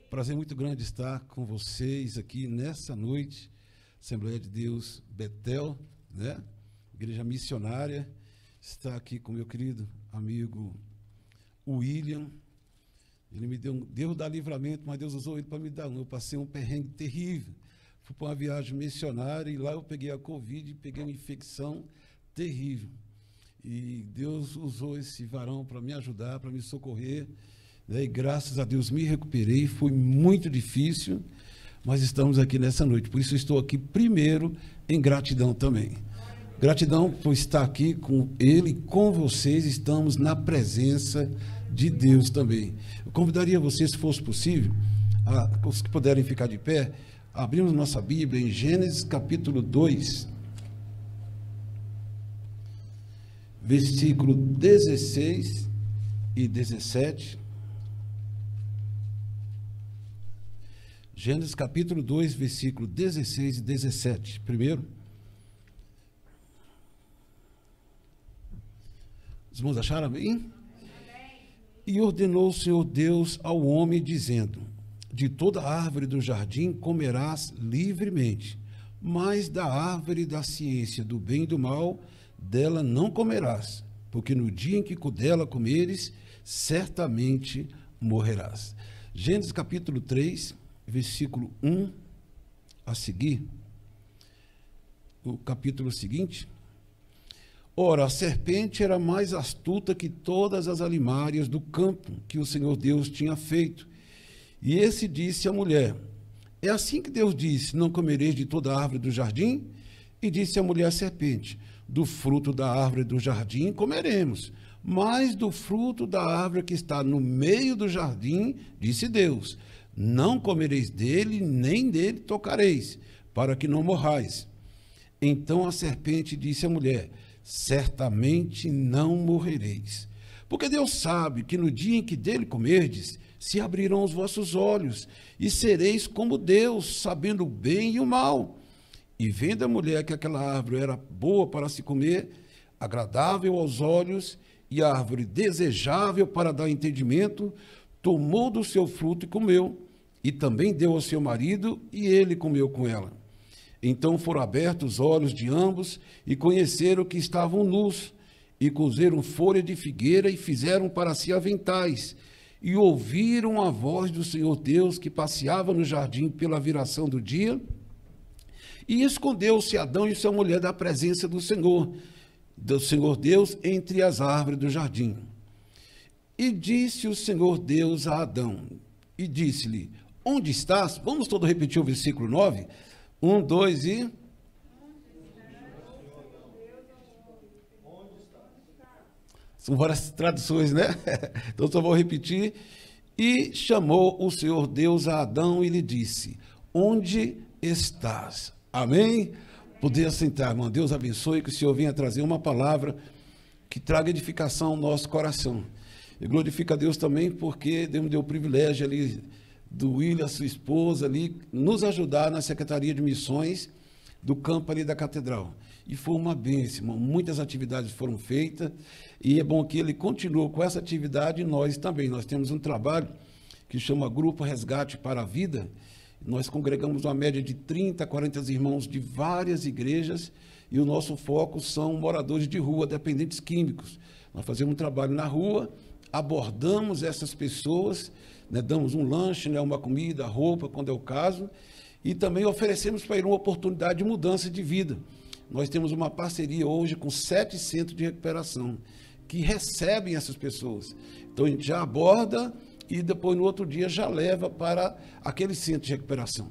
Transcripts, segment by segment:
Prazer muito grande estar com vocês aqui nessa noite, Assembleia de Deus Betel, né? Igreja missionária. Está aqui com meu querido amigo William. Ele me deu Deus dá livramento, mas Deus usou ele para me dar um. Eu passei um perrengue terrível. Fui para uma viagem missionária e lá eu peguei a Covid e peguei uma infecção terrível. E Deus usou esse varão para me ajudar, para me socorrer. E graças a Deus me recuperei, foi muito difícil, mas estamos aqui nessa noite. Por isso estou aqui primeiro em gratidão também. Gratidão por estar aqui com ele, com vocês, estamos na presença de Deus também. Eu convidaria vocês, se fosse possível, os que puderem ficar de pé, abrimos nossa Bíblia em Gênesis capítulo 2, versículo 16 e 17. Gênesis capítulo 2, versículo 16 e 17. Primeiro. Os irmãos acharam, amém? E ordenou o Senhor Deus ao homem, dizendo: de toda árvore do jardim comerás livremente, mas da árvore da ciência do bem e do mal, dela não comerás, porque no dia em que dela comeres, certamente morrerás. Gênesis capítulo 3, versículo 1 a seguir, o capítulo seguinte. Ora, a serpente era mais astuta que todas as alimárias do campo que o Senhor Deus tinha feito. E esse disse à mulher: é assim que Deus disse: não comereis de toda a árvore do jardim? E disse a mulher à serpente: do fruto da árvore do jardim comeremos, mas do fruto da árvore que está no meio do jardim, disse Deus: não comereis dele, nem dele tocareis, para que não morrais. Então a serpente disse à mulher: certamente não morrereis, porque Deus sabe que no dia em que dele comerdes, se abrirão os vossos olhos, e sereis como Deus, sabendo o bem e o mal. E vendo a mulher que aquela árvore era boa para se comer, agradável aos olhos, e a árvore desejável para dar entendimento, tomou do seu fruto e comeu, e também deu ao seu marido, e ele comeu com ela. Então foram abertos os olhos de ambos, e conheceram que estavam nus, e cozeram folha de figueira, e fizeram para si aventais, e ouviram a voz do Senhor Deus, que passeava no jardim pela viração do dia, e escondeu-se Adão e sua mulher da presença do Senhor Deus, entre as árvores do jardim. E disse o Senhor Deus a Adão, e disse-lhe: onde estás? Vamos todos repetir o versículo 9? 1, 2 e... São várias traduções, né? Então só vou repetir. E chamou o Senhor Deus a Adão e lhe disse: onde estás? Amém? Poder sentar, irmão. Deus abençoe, que o Senhor venha trazer uma palavra que traga edificação ao nosso coração. E glorifica a Deus também, porque Deus me deu o privilégio ali do William, sua esposa ali, nos ajudar na Secretaria de Missões do campo ali da Catedral. E foi uma bênção, irmão. Muitas atividades foram feitas, e é bom que ele continue com essa atividade, e nós também. Nós temos um trabalho que chama Grupo Resgate para a Vida. Nós congregamos uma média de 30 a 40 irmãos de várias igrejas, e o nosso foco são moradores de rua, dependentes químicos. Nós fazemos um trabalho na rua, abordamos essas pessoas, né, damos um lanche, né, uma comida, roupa, quando é o caso, e também oferecemos para ele uma oportunidade de mudança de vida. Nós temos uma parceria hoje com 7 centros de recuperação, que recebem essas pessoas. Então a gente já aborda e depois no outro dia já leva para aquele centro de recuperação.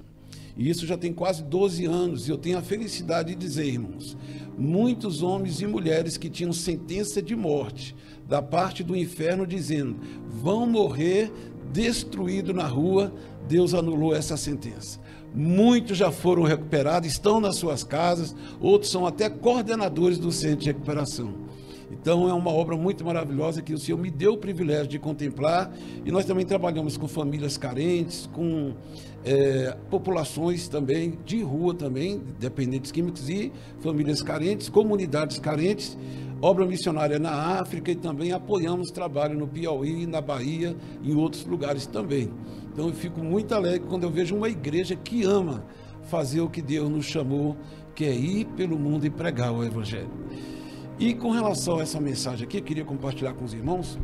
E isso já tem quase 12 anos, e eu tenho a felicidade de dizer, irmãos, muitos homens e mulheres que tinham sentença de morte da parte do inferno, dizendo: vão morrer destruídos na rua, Deus anulou essa sentença. Muitos já foram recuperados, estão nas suas casas, outros são até coordenadores do centro de recuperação. Então é uma obra muito maravilhosa que o Senhor me deu o privilégio de contemplar, e nós também trabalhamos com famílias carentes, com populações também de rua também, dependentes químicos e famílias carentes, comunidades carentes, obra missionária na África, e também apoiamos trabalho no Piauí, na Bahia e em outros lugares também. Então eu fico muito alegre quando eu vejo uma igreja que ama fazer o que Deus nos chamou, que é ir pelo mundo e pregar o Evangelho. E com relação a essa mensagem aqui, eu queria compartilhar com os irmãos.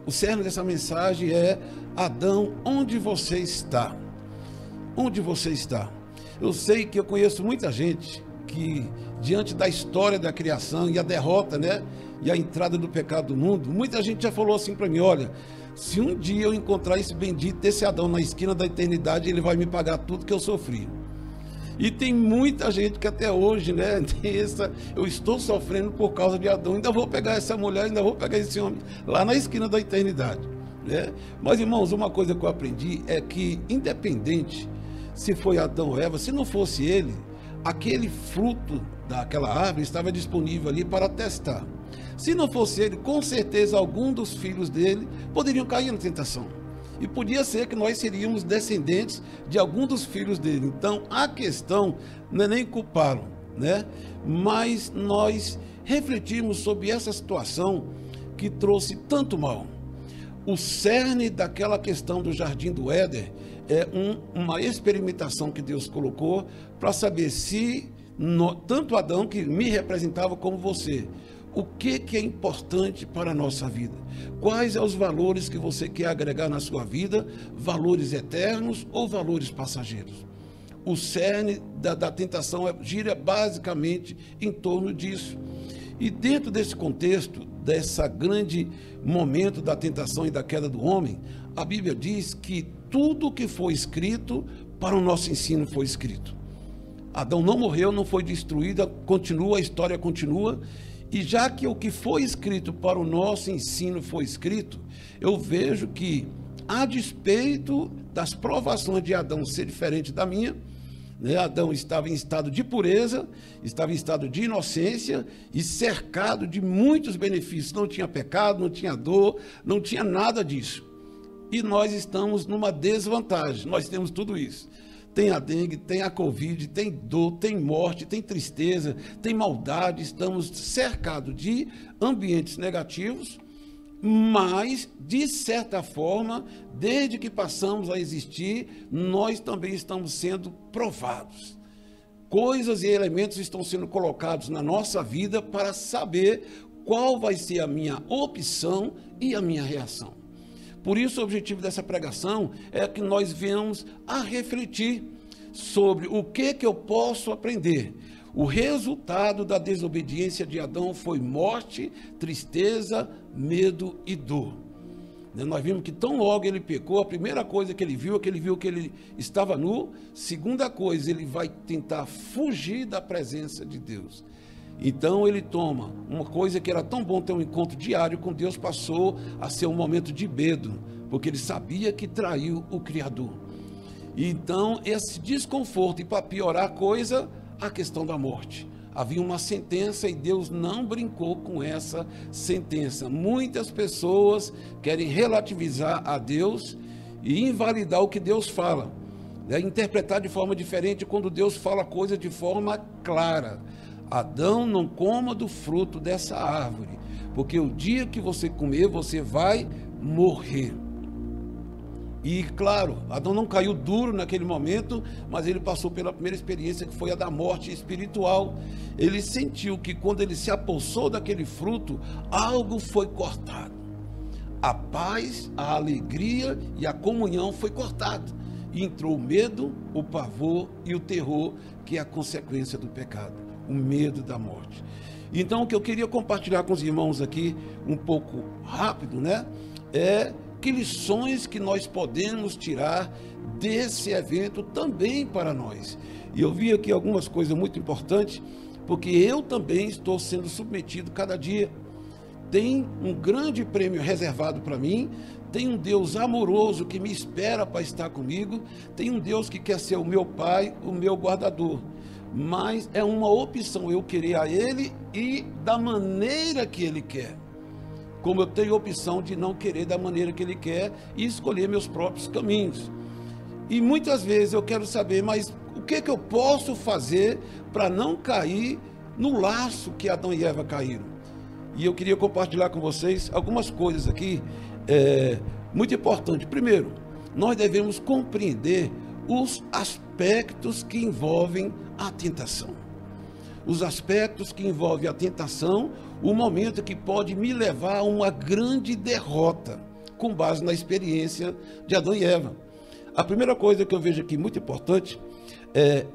O cerne dessa mensagem é: Adão, onde você está? Onde você está? Eu sei que eu conheço muita gente que, diante da história da criação e a derrota, né, e a entrada do pecado do mundo, muita gente já falou assim para mim: olha, se um dia eu encontrar esse bendito desse Adão na esquina da eternidade, ele vai me pagar tudo que eu sofri. E tem muita gente que até hoje, né, eu estou sofrendo por causa de Adão, ainda vou pegar essa mulher, ainda vou pegar esse homem lá na esquina da eternidade, né? Mas, irmãos, uma coisa que eu aprendi é que, independente se foi Adão ou Eva, se não fosse ele, aquele fruto daquela árvore estava disponível ali para testar. Se não fosse ele, com certeza algum dos filhos dele poderiam cair na tentação. E podia ser que nós seríamos descendentes de algum dos filhos dele. Então, a questão não é nem culpá-lo, né? Mas nós refletimos sobre essa situação que trouxe tanto mal. O cerne daquela questão do Jardim do Éden é uma experimentação que Deus colocou para saber se, tanto Adão, que me representava, como você, o que é importante para a nossa vida? Quais são os valores que você quer agregar na sua vida? Valores eternos ou valores passageiros? O cerne da tentação gira basicamente em torno disso. E dentro desse contexto, desse grande momento da tentação e da queda do homem, a Bíblia diz que tudo que foi escrito para o nosso ensino foi escrito. Adão não morreu, não foi destruído, continua, a história continua. E já que o que foi escrito para o nosso ensino foi escrito, eu vejo que, a despeito das provações de Adão ser diferente da minha, né, Adão estava em estado de pureza, estava em estado de inocência e cercado de muitos benefícios. Não tinha pecado, não tinha dor, não tinha nada disso. E nós estamos numa desvantagem, nós temos tudo isso. Tem a dengue, tem a Covid, tem dor, tem morte, tem tristeza, tem maldade. Estamos cercados de ambientes negativos, mas, de certa forma, desde que passamos a existir, nós também estamos sendo provados. Coisas e elementos estão sendo colocados na nossa vida para saber qual vai ser a minha opção e a minha reação. Por isso, o objetivo dessa pregação é que nós venhamos a refletir sobre o que eu posso aprender. O resultado da desobediência de Adão foi morte, tristeza, medo e dor. Nós vimos que tão logo ele pecou, a primeira coisa que ele viu que ele estava nu. Segunda coisa, ele vai tentar fugir da presença de Deus. Então ele toma uma coisa que era tão bom ter um encontro diário com Deus, passou a ser um momento de medo, porque ele sabia que traiu o Criador. Então esse desconforto, e para piorar a coisa, a questão da morte. Havia uma sentença e Deus não brincou com essa sentença. Muitas pessoas querem relativizar a Deus e invalidar o que Deus fala, né? Interpretar de forma diferente quando Deus fala coisa de forma clara. Adão, não coma do fruto dessa árvore, porque o dia que você comer, você vai morrer. E claro, Adão não caiu duro naquele momento, mas ele passou pela primeira experiência, que foi a da morte espiritual. Ele sentiu que quando ele se apossou daquele fruto, algo foi cortado. A paz, a alegria e a comunhão foi cortada. E entrou o medo, o pavor e o terror, que é a consequência do pecado. O medo da morte. Então, o que eu queria compartilhar com os irmãos aqui, um pouco rápido, né? Que lições que nós podemos tirar desse evento também para nós. E eu vi aqui algumas coisas muito importantes, porque eu também estou sendo submetido cada dia. Tem um grande prêmio reservado para mim, tem um Deus amoroso que me espera para estar comigo, tem um Deus que quer ser o meu pai, o meu guardador. mas é uma opção eu querer a Ele e da maneira que Ele quer. Como eu tenho a opção de não querer da maneira que Ele quer e escolher meus próprios caminhos. E muitas vezes eu quero saber, mas o que eu posso fazer para não cair no laço que Adão e Eva caíram? E eu queria compartilhar com vocês algumas coisas aqui, muito importantes. Primeiro, nós devemos compreender os aspectos que envolvem a tentação. Os aspectos que envolvem a tentação, o momento que pode me levar a uma grande derrota, com base na experiência de Adão e Eva. A primeira coisa que eu vejo aqui muito importante é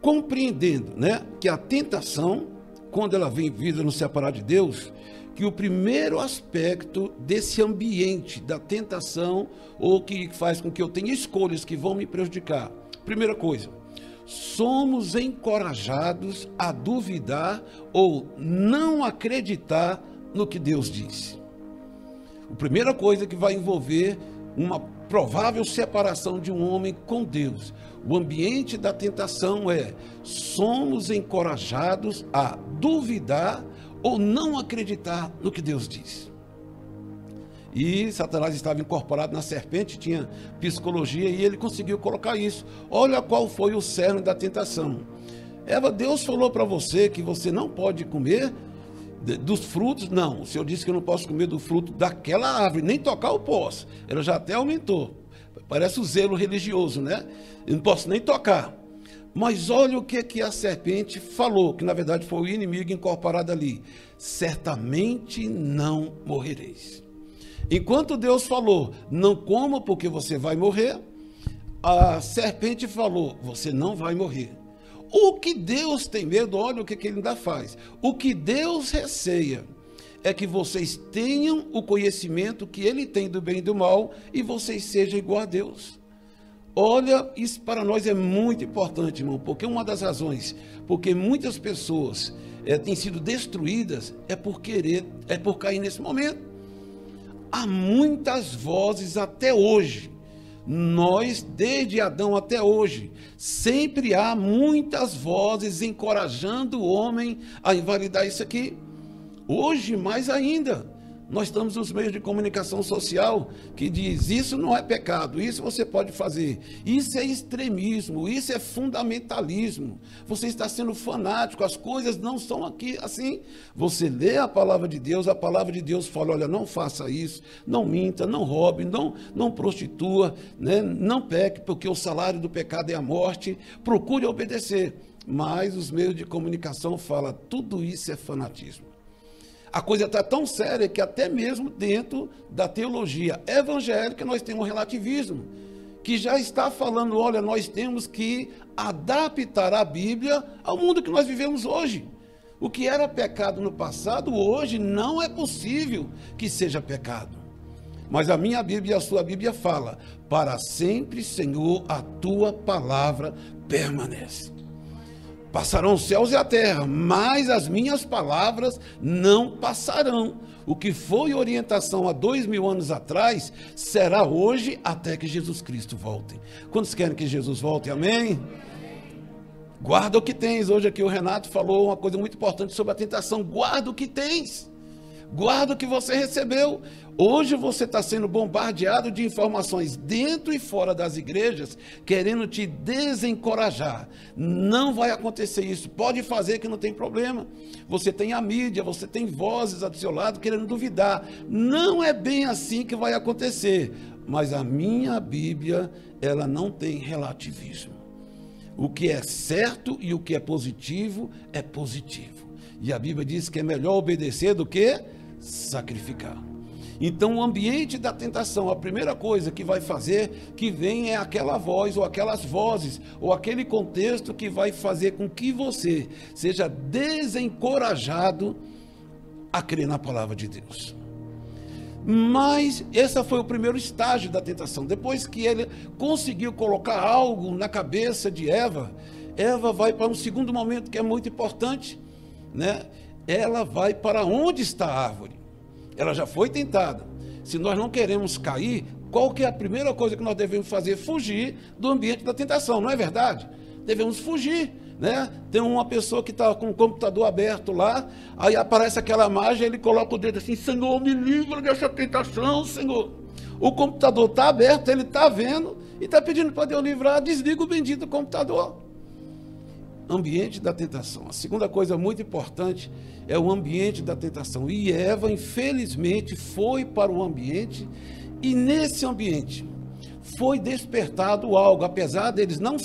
compreendendo, né, que a tentação, quando ela vem vida nos separar de Deus, que o primeiro aspecto desse ambiente da tentação, ou que faz com que eu tenha escolhas que vão me prejudicar, primeira coisa, somos encorajados a duvidar ou não acreditar no que Deus disse. A primeira coisa que vai envolver uma provável separação de um homem com Deus, o ambiente da tentação somos encorajados a duvidar ou não acreditar no que Deus diz. E Satanás estava incorporado na serpente, tinha psicologia, e ele conseguiu colocar isso. Olha qual foi o cerne da tentação. Eva, Deus falou para você que você não pode comer dos frutos. Não, o Senhor disse que eu não posso comer do fruto daquela árvore, nem tocar eu posso. Ela já até aumentou. Parece o zelo religioso, né? Eu não posso nem tocar. Mas olha o que a serpente falou, que na verdade foi o inimigo incorporado ali. Certamente não morrereis. Enquanto Deus falou, não coma porque você vai morrer, a serpente falou, você não vai morrer. O que Deus tem medo, olha o que ele ainda faz. O que Deus receia é que vocês tenham o conhecimento que Ele tem do bem e do mal e vocês sejam igual a Deus. Olha, isso para nós é muito importante, irmão, porque uma das razões, porque muitas pessoas têm sido destruídas é por cair nesse momento. Há muitas vozes até hoje. Nós, desde Adão até hoje, sempre há muitas vozes encorajando o homem a invalidar isso aqui. Hoje, mais ainda, nós estamos nos meios de comunicação social que diz, isso não é pecado, isso você pode fazer, isso é extremismo, isso é fundamentalismo, você está sendo fanático, as coisas não são aqui assim. Você lê a palavra de Deus fala, olha, não faça isso, não minta, não roube, não prostitua, né? Não peque, porque o salário do pecado é a morte, procure obedecer. Mas os meios de comunicação falam, tudo isso é fanatismo. A coisa está tão séria que até mesmo dentro da teologia evangélica nós temos um relativismo, que já está falando, olha, nós temos que adaptar a Bíblia ao mundo que nós vivemos hoje. O que era pecado no passado, hoje não é possível que seja pecado. Mas a minha Bíblia e a sua Bíblia fala, para sempre, Senhor, a tua palavra permanece. Passarão os céus e a terra, mas as minhas palavras não passarão. O que foi orientação há 2000 anos atrás, será hoje até que Jesus Cristo volte. Quantos querem que Jesus volte? Amém? Guarda o que tens. Hoje aqui o Renato falou uma coisa muito importante sobre a tentação. Guarda o que tens. Guarda o que você recebeu. Hoje você está sendo bombardeado de informações dentro e fora das igrejas, querendo te desencorajar. Não vai acontecer isso. Pode fazer que não tem problema. Você tem a mídia, você tem vozes ao seu lado querendo duvidar. Não é bem assim que vai acontecer. Mas a minha Bíblia, ela não tem relativismo. O que é certo e o que é positivo é positivo. E a Bíblia diz que é melhor obedecer do que sacrificar. Então, o ambiente da tentação, a primeira coisa que vai fazer que vem é aquela voz, ou aquelas vozes, ou aquele contexto que vai fazer com que você seja desencorajado a crer na palavra de Deus. Mas esse foi o primeiro estágio da tentação. Depois que ele conseguiu colocar algo na cabeça de Eva, Eva vai para um segundo momento que é muito importante, né? Ela vai para onde está a árvore. Ela já foi tentada. Se nós não queremos cair, qual que é a primeira coisa que nós devemos fazer? Fugir do ambiente da tentação, não é verdade? Devemos fugir, né? Tem uma pessoa que está com o computador aberto lá, aí aparece aquela imagem, ele coloca o dedo assim, Senhor, me livra dessa tentação, Senhor. O computador está aberto, ele está vendo e está pedindo para Deus livrar, desliga o bendito computador. Ambiente da tentação. A segunda coisa muito importante é o ambiente da tentação. E Eva, infelizmente, foi para o ambiente e nesse ambiente foi despertado algo. Apesar deles não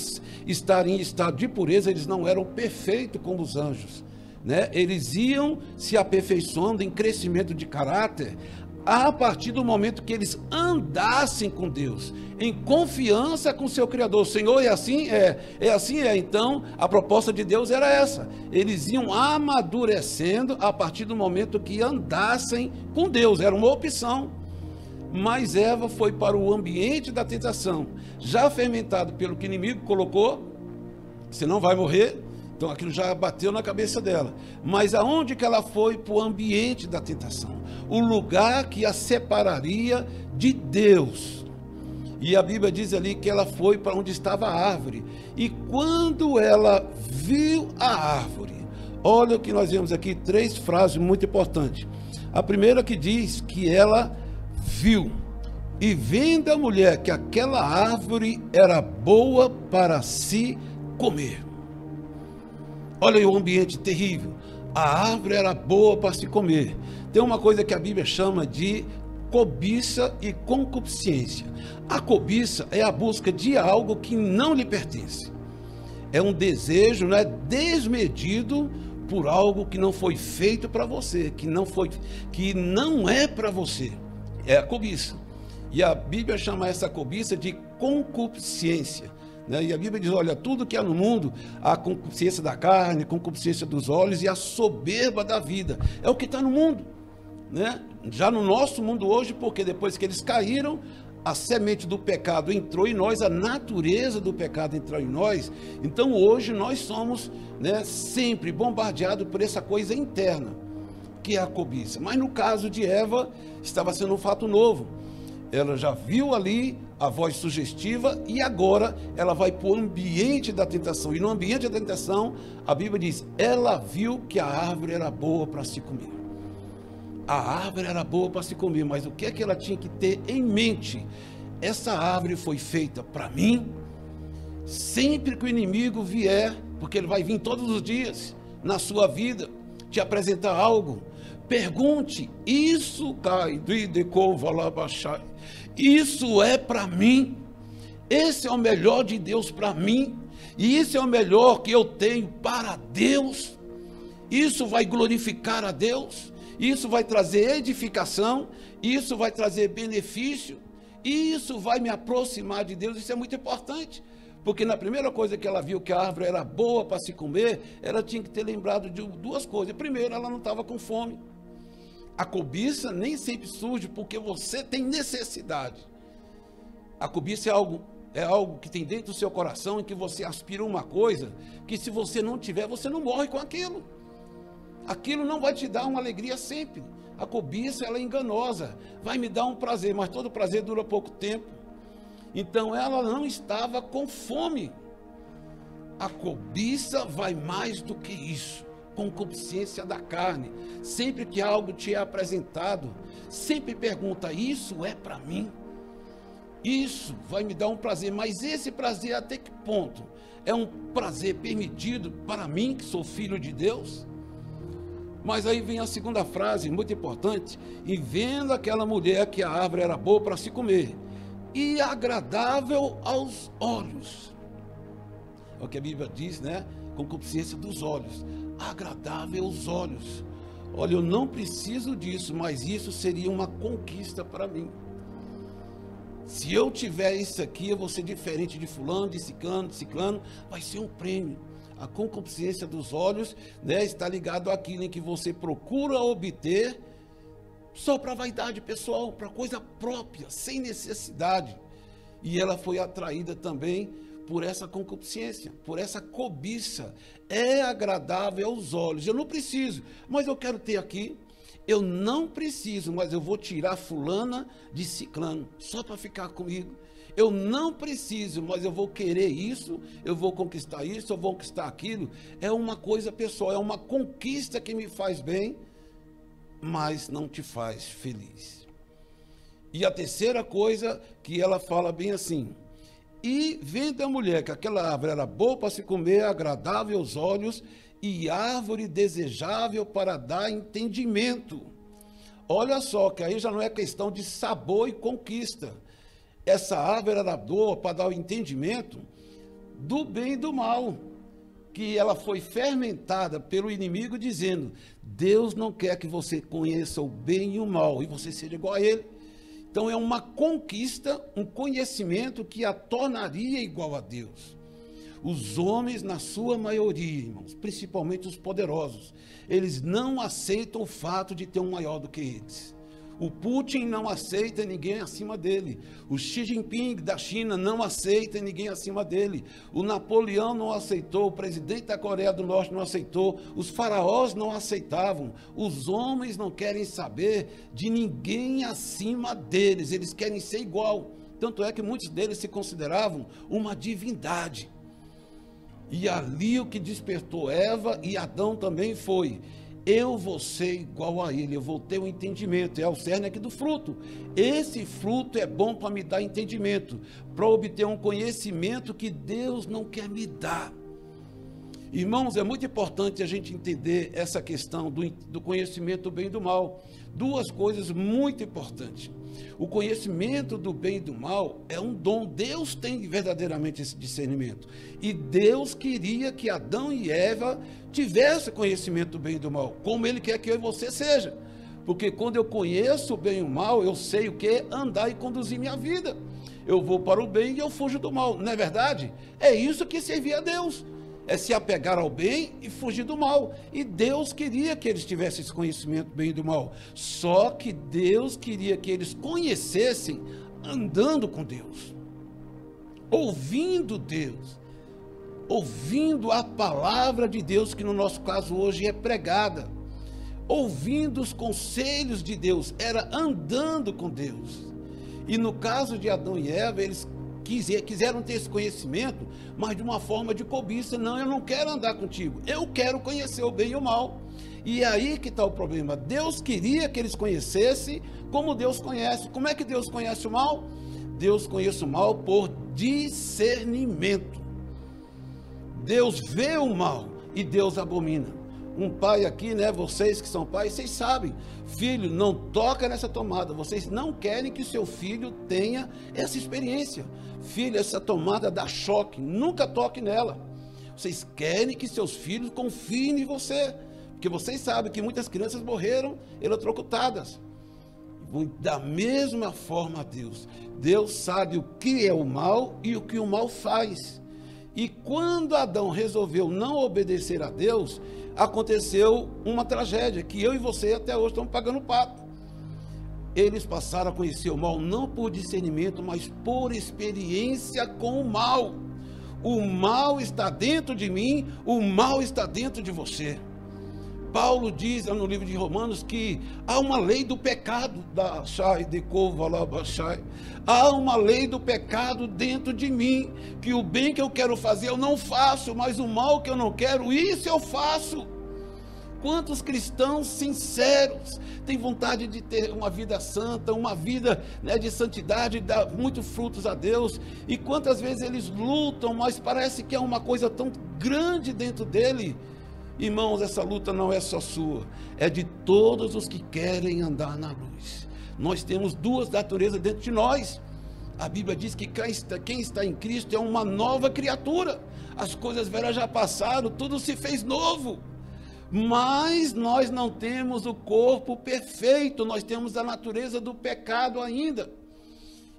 estarem em estado de pureza, eles não eram perfeitos como os anjos, né? Eles iam se aperfeiçoando em crescimento de caráter a partir do momento que eles andassem com Deus, em confiança com seu Criador. Senhor, é assim? É. Então, a proposta de Deus era essa. Eles iam amadurecendo a partir do momento que andassem com Deus. Era uma opção. Mas Eva foi para o ambiente da tentação, já fermentado pelo que o inimigo colocou, você não vai morrer. Então aquilo já bateu na cabeça dela. Mas aonde que ela foi? Para o ambiente da tentação. O lugar que a separaria de Deus. E a Bíblia diz ali que ela foi para onde estava a árvore. E quando ela viu a árvore, olha o que nós vemos aqui, 3 frases muito importantes. A primeira que diz que ela viu. E vendo a mulher que aquela árvore era boa para se comer. Olha aí o ambiente terrível. A árvore era boa para se comer. Tem uma coisa que a Bíblia chama de cobiça e concupiscência. A cobiça é a busca de algo que não lhe pertence. É um desejo, né, desmedido por algo que não foi feito para você, que não é para você. É a cobiça. E a Bíblia chama essa cobiça de concupiscência. Né? E a Bíblia diz, olha, tudo que há no mundo, a concupiscência da carne, a concupiscência dos olhos e a soberba da vida, é o que está no mundo, né? Já no nosso mundo hoje, porque depois que eles caíram, a semente do pecado entrou em nós, a natureza do pecado entrou em nós, então hoje nós somos, né, sempre bombardeados por essa coisa interna, que é a cobiça. Mas no caso de Eva, estava sendo um fato novo. Ela já viu ali a voz sugestiva e agora ela vai para o ambiente da tentação. E no ambiente da tentação, a Bíblia diz, ela viu que a árvore era boa para se comer. A árvore era boa para se comer, mas o que é que ela tinha que ter em mente? Essa árvore foi feita para mim. Sempre que o inimigo vier, porque ele vai vir todos os dias na sua vida, te apresentar algo, pergunte, isso é para mim? Esse é o melhor de Deus para mim? E isso é o melhor que eu tenho para Deus? Isso vai glorificar a Deus? Isso vai trazer edificação? Isso vai trazer benefício? Isso vai me aproximar de Deus? Isso é muito importante. Porque na primeira coisa que ela viu que a árvore era boa para se comer, ela tinha que ter lembrado de 2 coisas. Primeiro, ela não estava com fome. A cobiça nem sempre surge porque você tem necessidade. A cobiça é algo que tem dentro do seu coração em que você aspira uma coisa que se você não tiver, você não morre com aquilo. Aquilo não vai te dar uma alegria sempre. A cobiça, ela é enganosa. Vai me dar um prazer, mas todo prazer dura pouco tempo. Então ela não estava com fome. A cobiça vai mais do que isso. Concupiscência da carne. Sempre que algo te é apresentado, sempre pergunta, isso é para mim? Isso vai me dar um prazer, mas esse prazer até que ponto? É um prazer permitido para mim, que sou filho de Deus? Mas aí vem a segunda frase, muito importante, e vendo aquela mulher que a árvore era boa para se comer, e agradável aos olhos. É o que a Bíblia diz, né? Concupiscência dos olhos. Agradável aos olhos. Olha, eu não preciso disso, mas isso seria uma conquista para mim. Se eu tiver isso aqui, eu vou ser diferente de fulano, de ciclano, vai ser um prêmio. A concupiscência dos olhos, né, está ligado àquilo em que você procura obter só para vaidade pessoal, para coisa própria, sem necessidade. E ela foi atraída também por essa concupiscência, por essa cobiça. É agradável aos olhos. Eu não preciso, mas eu quero ter aqui. Eu não preciso, mas eu vou tirar fulana de ciclano, só para ficar comigo. Eu não preciso, mas eu vou querer isso, eu vou conquistar isso, eu vou conquistar aquilo. É uma coisa pessoal, é uma conquista que me faz bem, mas não te faz feliz. E a terceira coisa que ela fala bem assim: e vendo a mulher que aquela árvore era boa para se comer, agradável aos olhos e árvore desejável para dar entendimento. Olha só, que aí já não é questão de sabor e conquista. Essa árvore era boa para dar o entendimento do bem e do mal, que ela foi fermentada pelo inimigo dizendo: Deus não quer que você conheça o bem e o mal, e você seja igual a ele. Então é uma conquista, um conhecimento que a tornaria igual a Deus. Os homens, na sua maioria, irmãos, principalmente os poderosos, eles não aceitam o fato de ter um maior do que eles. O Putin não aceita ninguém acima dele. O Xi Jinping da China não aceita ninguém acima dele. O Napoleão não aceitou, o presidente da Coreia do Norte não aceitou, os faraós não aceitavam. Os homens não querem saber de ninguém acima deles, eles querem ser igual. Tanto é que muitos deles se consideravam uma divindade. E ali o que despertou Eva e Adão também foi: eu vou ser igual a ele, eu vou ter um entendimento. É o cerne aqui do fruto. Esse fruto é bom para me dar entendimento, para obter um conhecimento que Deus não quer me dar. Irmãos, é muito importante a gente entender essa questão do conhecimento do bem e do mal. Duas coisas muito importantes. O conhecimento do bem e do mal é um dom. Deus tem verdadeiramente esse discernimento. E Deus queria que Adão e Eva tivessem conhecimento do bem e do mal, como Ele quer que eu e você seja. Porque quando eu conheço o bem e o mal, eu sei o que? Andar e conduzir minha vida. Eu vou para o bem e eu fujo do mal. Não é verdade? É isso que servia a Deus. É se apegar ao bem e fugir do mal. E Deus queria que eles tivessem esse conhecimento do bem e do mal. Só que Deus queria que eles conhecessem andando com Deus, ouvindo Deus, ouvindo a palavra de Deus, que no nosso caso hoje é pregada, ouvindo os conselhos de Deus, era andando com Deus. E no caso de Adão e Eva, eles quiseram ter esse conhecimento, mas de uma forma de cobiça. Não, eu não quero andar contigo, eu quero conhecer o bem e o mal. E é aí que está o problema. Deus queria que eles conhecessem como Deus conhece. Como é que Deus conhece o mal? Deus conhece o mal por discernimento. Deus vê o mal e Deus abomina. Um pai aqui, né? Vocês que são pais, vocês sabem. Filho, não toca nessa tomada. Vocês não querem que seu filho tenha essa experiência. Filho, essa tomada dá choque. Nunca toque nela. Vocês querem que seus filhos confiem em você. Porque vocês sabem que muitas crianças morreram eletrocutadas. Da mesma forma, Deus sabe o que é o mal e o que o mal faz. E quando Adão resolveu não obedecer a Deus, aconteceu uma tragédia, que eu e você até hoje estamos pagando pato. Eles passaram a conhecer o mal não por discernimento, mas por experiência com o mal. O mal está dentro de mim, o mal está dentro de você. Paulo diz no livro de Romanos que há uma lei do pecado, há uma lei do pecado dentro de mim, que o bem que eu quero fazer eu não faço, mas o mal que eu não quero, isso eu faço. Quantos cristãos sinceros têm vontade de ter uma vida santa, uma vida, né, de santidade, dar muitos frutos a Deus, e quantas vezes eles lutam, mas parece que é uma coisa tão grande dentro dele. Irmãos, essa luta não é só sua, é de todos os que querem andar na luz. Nós temos duas naturezas dentro de nós. A Bíblia diz que quem está em Cristo é uma nova criatura. As coisas velhas já passaram, tudo se fez novo. Mas nós não temos o corpo perfeito, nós temos a natureza do pecado ainda.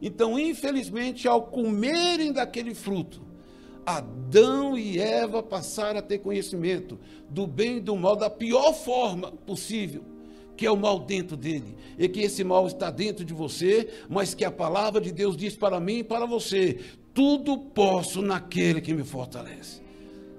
Então, infelizmente, ao comerem daquele fruto, Adão e Eva passaram a ter conhecimento do bem e do mal da pior forma possível, que é o mal dentro dele, e que esse mal está dentro de você, mas que a palavra de Deus diz para mim e para você: tudo posso naquele que me fortalece.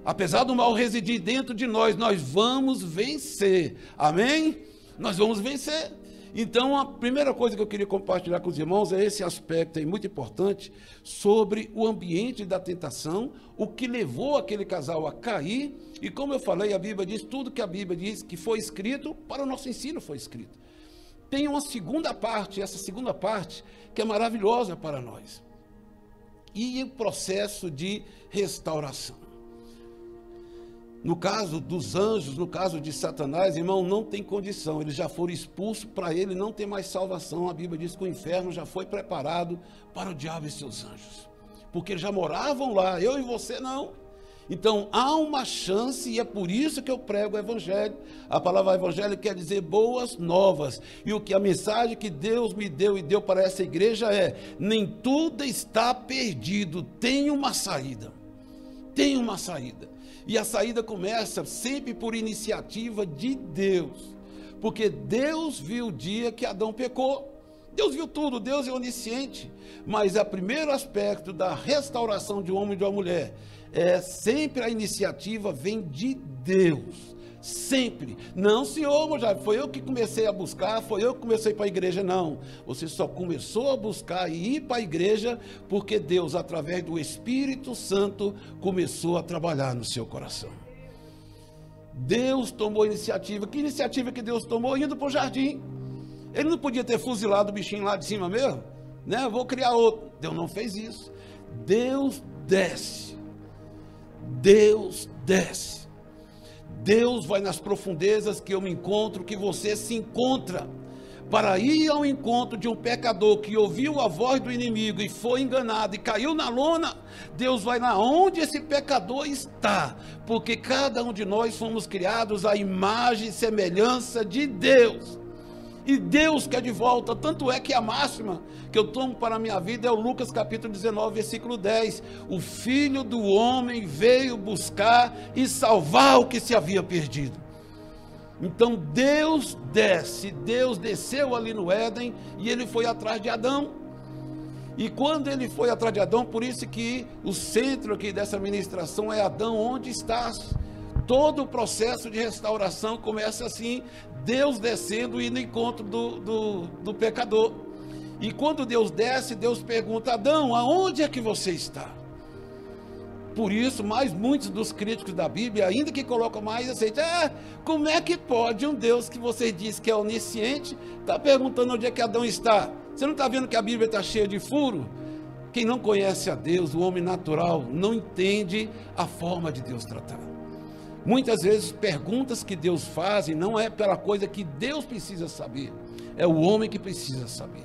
Apesar do mal residir dentro de nós, nós vamos vencer, amém? Nós vamos vencer. Então, a primeira coisa que eu queria compartilhar com os irmãos é esse aspecto aí muito importante sobre o ambiente da tentação, o que levou aquele casal a cair, e como eu falei, a Bíblia diz, tudo que a Bíblia diz que foi escrito, para o nosso ensino foi escrito. Tem uma segunda parte, essa segunda parte, que é maravilhosa para nós. E o processo de restauração. No caso dos anjos, no caso de Satanás, irmão, não tem condição. Eles já foram expulsos, para ele não tem mais salvação. A Bíblia diz que o inferno já foi preparado para o diabo e seus anjos. Porque eles já moravam lá, eu e você não. Então, há uma chance, e é por isso que eu prego o Evangelho. A palavra Evangelho quer dizer boas novas. E o que a mensagem que Deus me deu e deu para essa igreja é: nem tudo está perdido, tem uma saída. Tem uma saída. E a saída começa sempre por iniciativa de Deus. Porque Deus viu o dia que Adão pecou. Deus viu tudo, Deus é onisciente. Mas o primeiro aspecto da restauração de um homem e de uma mulher é sempre a iniciativa vem de Deus. Sempre. Não, senhor, Mojave, foi eu que comecei a buscar, foi eu que comecei para a igreja. Não. Você só começou a buscar e ir para a igreja porque Deus, através do Espírito Santo, começou a trabalhar no seu coração. Deus tomou iniciativa. Que iniciativa que Deus tomou? Indo para o jardim. Ele não podia ter fuzilado o bichinho lá de cima mesmo? Né? Vou criar outro. Deus não fez isso. Deus desce. Deus desce. Deus vai nas profundezas que eu me encontro, que você se encontra, para ir ao encontro de um pecador que ouviu a voz do inimigo e foi enganado e caiu na lona. Deus vai na onde esse pecador está, porque cada um de nós fomos criados à imagem e semelhança de Deus. E Deus quer de volta, tanto é que a máxima que eu tomo para a minha vida é o Lucas capítulo 19, versículo 10. O Filho do Homem veio buscar e salvar o que se havia perdido. Então Deus desce, Deus desceu ali no Éden e ele foi atrás de Adão. E quando ele foi atrás de Adão, por isso que o centro aqui dessa ministração é: Adão, onde estás? Todo o processo de restauração começa assim, Deus descendo e no encontro do pecador. E quando Deus desce, Deus pergunta: Adão, aonde é que você está? Por isso, muitos dos críticos da Bíblia, ainda que colocam mais, aceitam: como é que pode um Deus que você diz que é onisciente, está perguntando onde é que Adão está? Você não está vendo que a Bíblia está cheia de furo? Quem não conhece a Deus, o homem natural, não entende a forma de Deus tratar. Muitas vezes, perguntas que Deus faz não é pela coisa que Deus precisa saber, é o homem que precisa saber.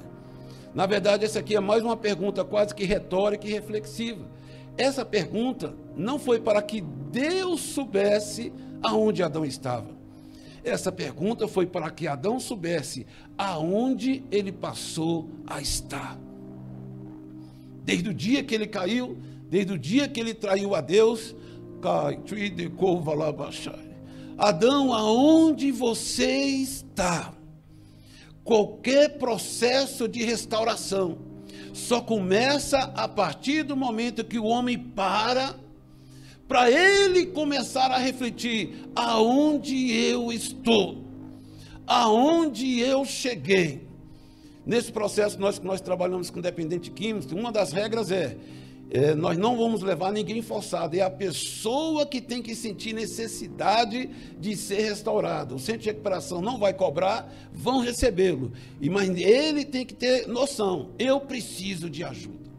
Na verdade, essa aqui é mais uma pergunta quase que retórica e reflexiva. Essa pergunta não foi para que Deus soubesse aonde Adão estava. Essa pergunta foi para que Adão soubesse aonde ele passou a estar. Desde o dia que ele caiu, desde o dia que ele traiu a Deus, Adão, aonde você está? Qualquer processo de restauração só começa a partir do momento que o homem para ele começar a refletir: aonde eu estou? Aonde eu cheguei? Nesse processo, nós trabalhamos com dependente químico, uma das regras nós não vamos levar ninguém forçado, é a pessoa que tem que sentir necessidade de ser restaurado. O centro de recuperação não vai cobrar, vão recebê-lo, mas ele tem que ter noção: eu preciso de ajuda.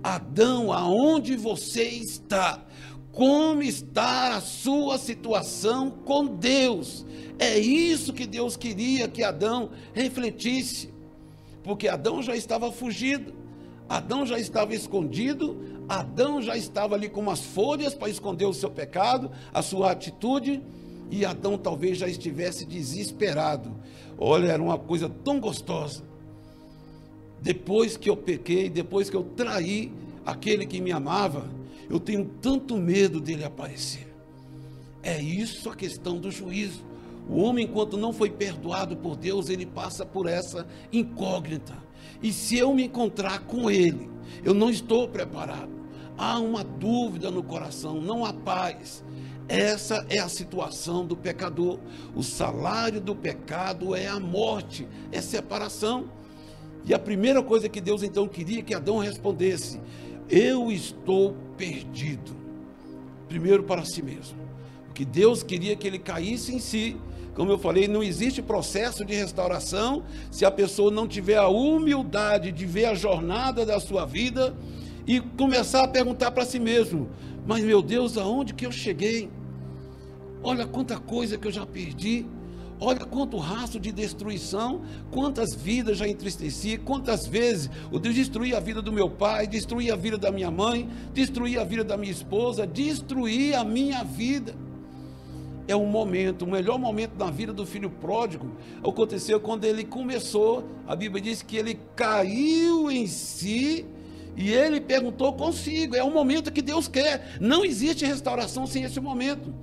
Adão, aonde você está? Como está a sua situação com Deus? É isso que Deus queria que Adão refletisse, porque Adão já estava fugido, Adão já estava escondido, Adão já estava ali com umas folhas para esconder o seu pecado, a sua atitude, e Adão talvez já estivesse desesperado. Olha, era uma coisa tão gostosa. Depois que eu pequei, depois que eu traí aquele que me amava, eu tenho tanto medo dele aparecer. É isso a questão do juízo. O homem, enquanto não foi perdoado por Deus, ele passa por essa incógnita. E se eu me encontrar com ele, eu não estou preparado. Há uma dúvida no coração, não há paz. Essa é a situação do pecador. O salário do pecado é a morte, é separação. E a primeira coisa que Deus então queria que Adão respondesse: eu estou perdido. Primeiro para si mesmo. Porque Deus queria que ele caísse em si. Como eu falei, não existe processo de restauração se a pessoa não tiver a humildade de ver a jornada da sua vida e começar a perguntar para si mesmo: mas meu Deus, aonde que eu cheguei? Olha quanta coisa que eu já perdi, olha quanto rastro de destruição, quantas vidas já entristeci, quantas vezes eu destruí a vida do meu pai, destruí a vida da minha mãe, destruí a vida da minha esposa, destruí a minha vida. É um momento, o melhor momento na vida do filho pródigo aconteceu quando ele começou, a Bíblia diz que ele caiu em si e ele perguntou consigo. É o momento que Deus quer, não existe restauração sem esse momento.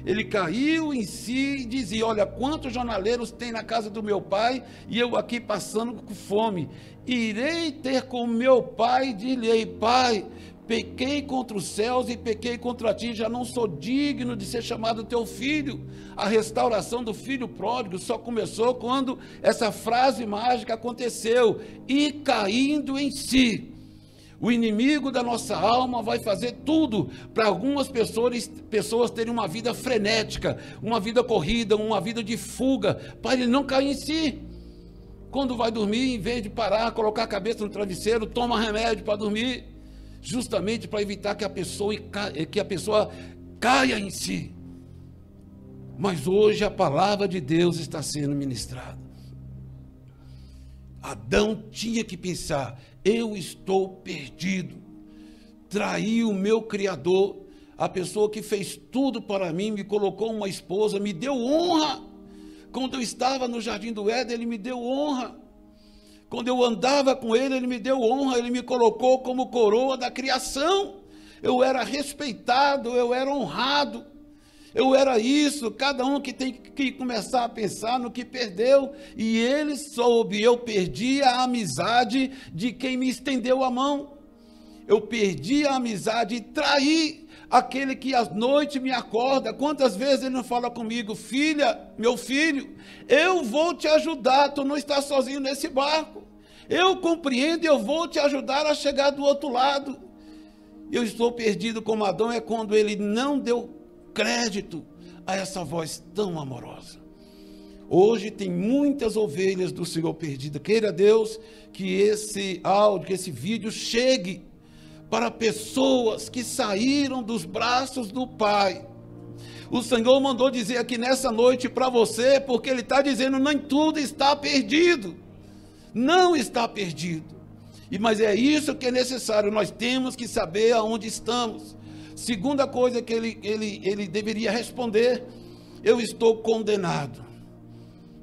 Ele caiu em si e dizia: olha, quantos jornaleiros tem na casa do meu pai e eu aqui passando com fome. Irei ter com meu pai e dir-lhe: pai, pequei contra os céus e pequei contra ti, já não sou digno de ser chamado teu filho. A restauração do filho pródigo só começou quando essa frase mágica aconteceu: e caindo em si. O inimigo da nossa alma vai fazer tudo para algumas pessoas terem uma vida frenética, uma vida corrida, uma vida de fuga, para ele não cair em si. Quando vai dormir, em vez de parar, colocar a cabeça no travesseiro, toma remédio para dormir, justamente para evitar que a pessoa caia em si. Mas hoje a palavra de Deus está sendo ministrada. Adão tinha que pensar: eu estou perdido, traí o meu Criador, a pessoa que fez tudo para mim, me colocou uma esposa, me deu honra. Quando eu estava no jardim do Éden, ele me deu honra. Quando eu andava com ele, ele me deu honra, ele me colocou como coroa da criação. Eu era respeitado, eu era honrado. Eu era isso. Cada um que tem que começar a pensar no que perdeu. E ele soube: eu perdi a amizade de quem me estendeu a mão. Eu perdi a amizade e traí aquele que à noite me acorda. Quantas vezes ele não fala comigo: filha, meu filho, eu vou te ajudar, tu não estás sozinho nesse barco. Eu compreendo, eu vou te ajudar a chegar do outro lado. Eu estou perdido como Adão é quando ele não deu crédito a essa voz tão amorosa. Hoje tem muitas ovelhas do Senhor perdidas. Queira Deus que esse áudio, que esse vídeo chegue para pessoas que saíram dos braços do Pai. O Senhor mandou dizer aqui nessa noite para você, porque Ele está dizendo: nem tudo está perdido. Não está perdido. Mas é isso que é necessário. Nós temos que saber aonde estamos. Segunda coisa que ele deveria responder: eu estou condenado.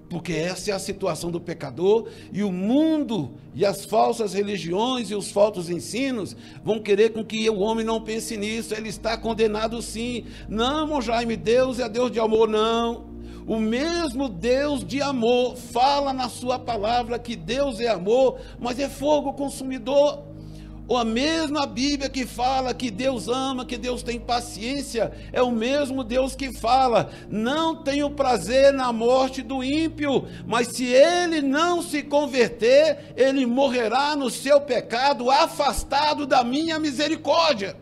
Porque essa é a situação do pecador, e o mundo e as falsas religiões e os falsos ensinos vão querer com que o homem não pense nisso. Ele está condenado sim. Não, Jaime, Deus é Deus de amor. Não. O mesmo Deus de amor fala na sua palavra que Deus é amor, mas é fogo consumidor. Ou a mesma Bíblia que fala que Deus ama, que Deus tem paciência, é o mesmo Deus que fala: não tenho prazer na morte do ímpio, mas se ele não se converter, ele morrerá no seu pecado, afastado da minha misericórdia.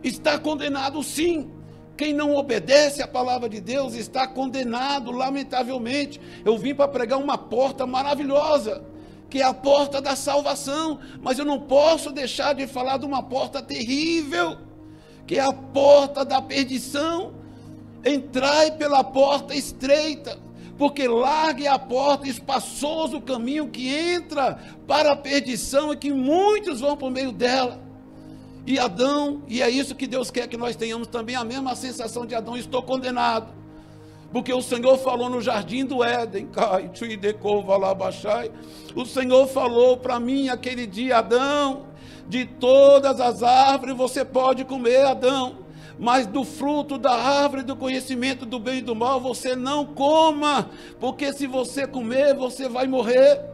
Está condenado sim. Quem não obedece à palavra de Deus está condenado, lamentavelmente. Eu vim para pregar uma porta maravilhosa, que é a porta da salvação, mas eu não posso deixar de falar de uma porta terrível, que é a porta da perdição. Entrai pela porta estreita, porque larga é a porta, espaçoso o caminho que entra para a perdição, e que muitos vão por meio dela. E Adão, e é isso que Deus quer que nós tenhamos também, a mesma sensação de Adão: estou condenado. Porque o Senhor falou no jardim do Éden, o Senhor falou para mim aquele dia: Adão, de todas as árvores você pode comer, Adão, mas do fruto da árvore do conhecimento do bem e do mal você não coma, porque se você comer, você vai morrer.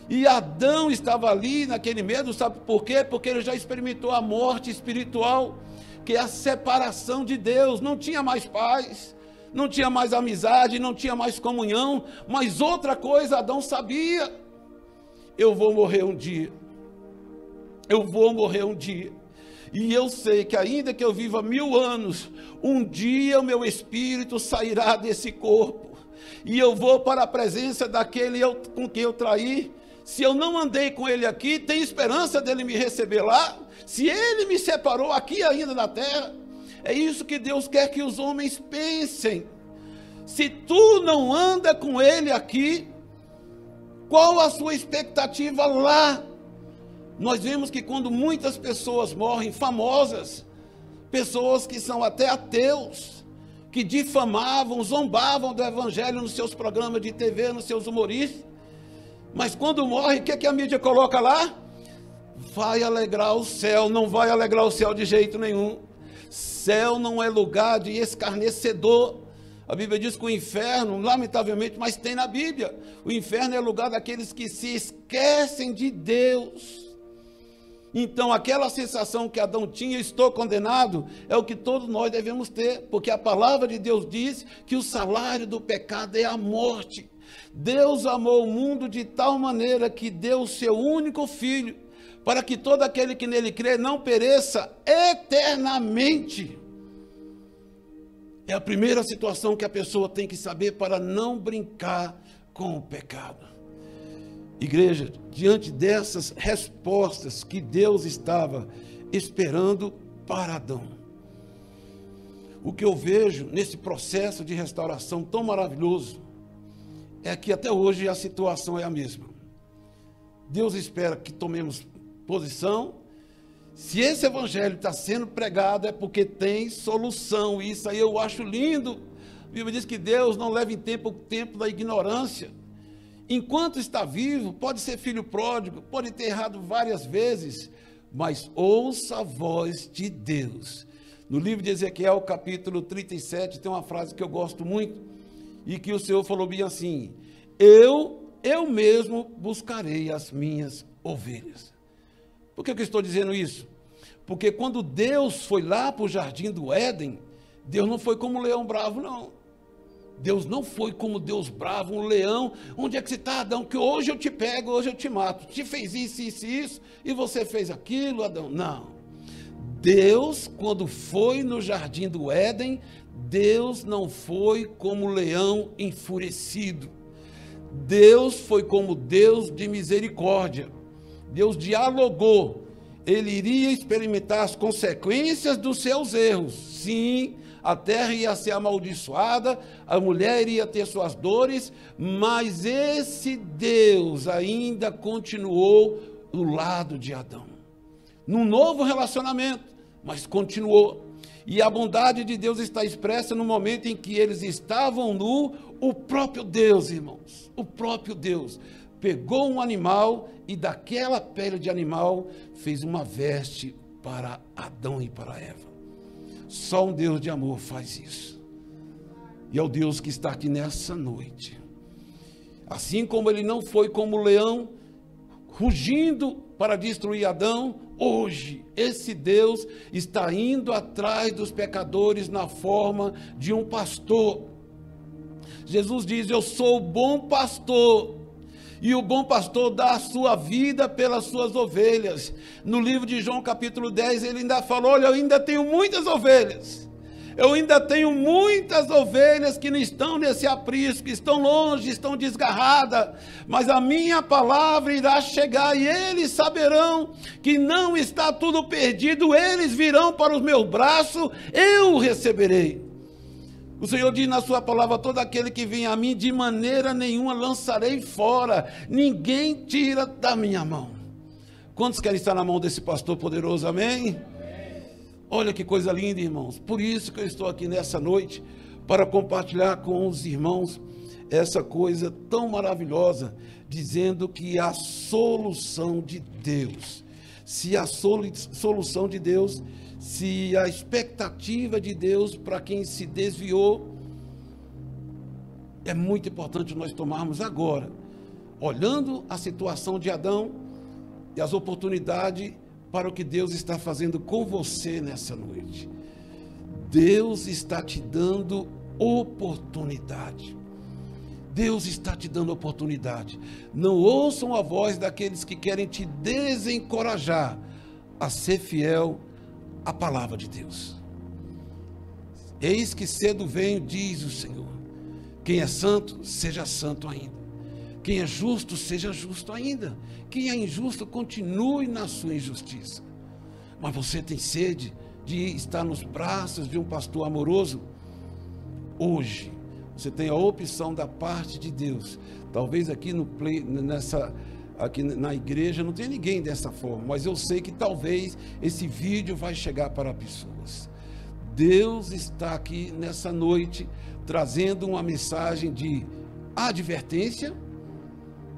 E Adão estava ali naquele medo, sabe por quê? Porque ele já experimentou a morte espiritual. que é a separação de Deus. Não tinha mais paz, não tinha mais amizade, não tinha mais comunhão, mas outra coisa Adão sabia: eu vou morrer um dia, eu vou morrer um dia, e eu sei que ainda que eu viva 1000 anos, um dia o meu espírito sairá desse corpo, e eu vou para a presença daquele com quem eu traí. Se eu não andei com ele aqui, tem esperança dele me receber lá? Se ele me separou aqui ainda na terra? É isso que Deus quer que os homens pensem. Se tu não anda com ele aqui, qual a sua expectativa lá? Nós vemos que quando muitas pessoas morrem, famosas, pessoas que são até ateus, que difamavam, zombavam do evangelho nos seus programas de TV, nos seus humoristas, mas quando morre, o que a mídia coloca lá? Vai alegrar o céu. Não vai alegrar o céu de jeito nenhum. Céu não é lugar de escarnecedor. A Bíblia diz que o inferno, lamentavelmente, mas tem na Bíblia, o inferno é lugar daqueles que se esquecem de Deus. Então aquela sensação que Adão tinha, estou condenado, é o que todos nós devemos ter, porque a palavra de Deus diz que o salário do pecado é a morte. Deus amou o mundo de tal maneira que deu o seu único filho, para que todo aquele que nele crê não pereça eternamente. É a primeira situação que a pessoa tem que saber para não brincar com o pecado. Igreja, diante dessas respostas que Deus estava esperando para Adão, o que eu vejo nesse processo de restauração tão maravilhoso é que até hoje a situação é a mesma. Deus espera que tomemos posição. Se esse evangelho está sendo pregado, é porque tem solução. Isso aí eu acho lindo. A Bíblia diz que Deus não leva em tempo o tempo da ignorância. Enquanto está vivo, pode ser filho pródigo, pode ter errado várias vezes, mas ouça a voz de Deus. No livro de Ezequiel, capítulo 37, tem uma frase que eu gosto muito, e que o Senhor falou bem assim: eu mesmo buscarei as minhas ovelhas. Por que eu estou dizendo isso? Porque quando Deus foi lá para o jardim do Éden, Deus não foi como um leão bravo, não. Deus não foi como Deus bravo, um leão. Onde é que você está, Adão? Que hoje eu te pego, hoje eu te mato. Te fez isso, isso, isso, e você fez aquilo, Adão. Não. Deus, quando foi no jardim do Éden, Deus não foi como leão enfurecido. Deus foi como Deus de misericórdia. Deus dialogou. Ele iria experimentar as consequências dos seus erros. Sim, a terra ia ser amaldiçoada, a mulher iria ter suas dores, mas esse Deus ainda continuou do lado de Adão. Num novo relacionamento, mas continuou. E a bondade de Deus está expressa no momento em que eles estavam nu. O próprio Deus, irmãos, o próprio Deus pegou um animal e daquela pele de animal fez uma veste para Adão e para Eva. Só um Deus de amor faz isso. E é o Deus que está aqui nessa noite. Assim como ele não foi como o leão, rugindo para destruir Adão, hoje esse Deus está indo atrás dos pecadores na forma de um pastor. Jesus diz: eu sou o bom pastor, e o bom pastor dá a sua vida pelas suas ovelhas. No livro de João capítulo 10, ele ainda falou: olha, eu ainda tenho muitas ovelhas, eu ainda tenho muitas ovelhas que não estão nesse aprisco, que estão longe, estão desgarradas, mas a minha palavra irá chegar e eles saberão que não está tudo perdido, eles virão para os meus braços, eu o receberei. O Senhor diz na sua palavra: todo aquele que vem a mim, de maneira nenhuma lançarei fora, ninguém tira da minha mão. Quantos querem estar na mão desse pastor poderoso, amém? Olha que coisa linda, irmãos. Por isso que eu estou aqui nessa noite, para compartilhar com os irmãos essa coisa tão maravilhosa, dizendo que a solução de Deus, se a solução de Deus, se a expectativa de Deus para quem se desviou, é muito importante nós tomarmos agora, olhando a situação de Adão e as oportunidades para o que Deus está fazendo com você nessa noite. Deus está te dando oportunidade. Deus está te dando oportunidade. Não ouçam a voz daqueles que querem te desencorajar a ser fiel à palavra de Deus. Eis que cedo venho, diz o Senhor. Quem é santo, seja santo ainda. Quem é justo, seja justo ainda. Quem é injusto, continue na sua injustiça. Mas você tem sede de estar nos braços de um pastor amoroso? Hoje, você tem a opção da parte de Deus. Talvez aqui aqui na igreja não tenha ninguém dessa forma, mas eu sei que talvez esse vídeo vai chegar para pessoas. Deus está aqui nessa noite trazendo uma mensagem de advertência,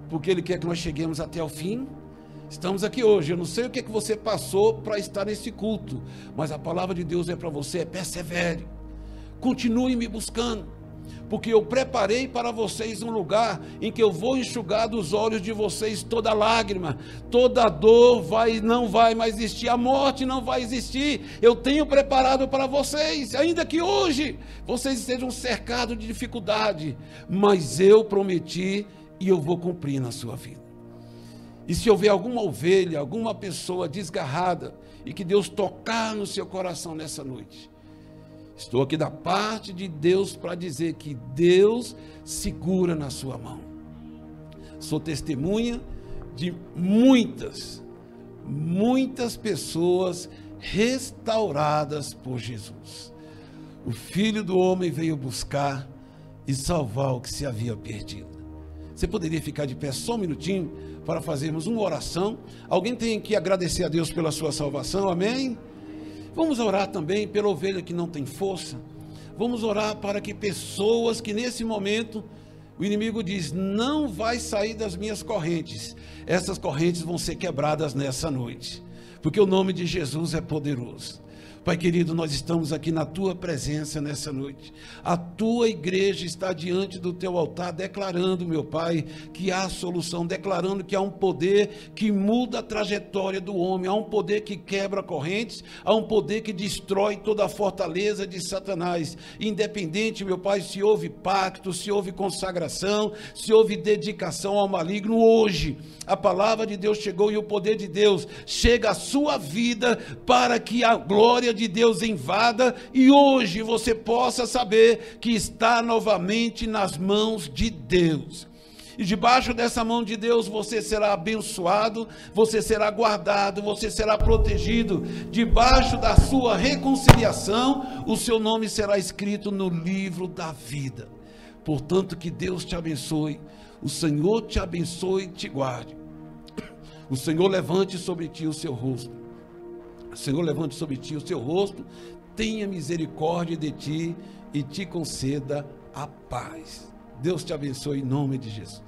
porque Ele quer que nós cheguemos até o fim. Estamos aqui hoje, eu não sei o que você passou para estar nesse culto, mas a palavra de Deus é para você, persevere, continue me buscando, porque eu preparei para vocês um lugar em que eu vou enxugar dos olhos de vocês toda lágrima, toda dor não vai mais existir, a morte não vai existir. Eu tenho preparado para vocês, ainda que hoje vocês estejam cercados de dificuldade, mas eu prometi e eu vou cumprir na sua vida. E se houver alguma ovelha, alguma pessoa desgarrada, e que Deus tocar no seu coração nessa noite, estou aqui da parte de Deus para dizer que Deus segura na sua mão. Sou testemunha de muitas pessoas restauradas por Jesus. O Filho do Homem veio buscar e salvar o que se havia perdido. Você poderia ficar de pé só um minutinho para fazermos uma oração? Alguém tem que agradecer a Deus pela sua salvação, amém? Vamos orar também pela ovelha que não tem força. Vamos orar para que pessoas que nesse momento, o inimigo diz, não vai sair das minhas correntes. Essas correntes vão ser quebradas nessa noite, porque o nome de Jesus é poderoso. Pai querido, nós estamos aqui na Tua presença nessa noite. A Tua igreja está diante do Teu altar, declarando, meu Pai, que há solução, declarando que há um poder que muda a trajetória do homem, há um poder que quebra correntes, há um poder que destrói toda a fortaleza de Satanás. Independente, meu Pai, se houve pacto, se houve consagração, se houve dedicação ao maligno, hoje a palavra de Deus chegou e o poder de Deus chega à sua vida para que a glória de Deus invada e hoje você possa saber que está novamente nas mãos de Deus. E debaixo dessa mão de Deus você será abençoado, você será guardado, você será protegido. Debaixo da sua reconciliação, o seu nome será escrito no livro da vida. Portanto, que Deus te abençoe, o Senhor te abençoe e te guarde. O Senhor levante sobre ti o seu rosto. O Senhor levante sobre ti o seu rosto, tenha misericórdia de ti e te conceda a paz. Deus te abençoe em nome de Jesus.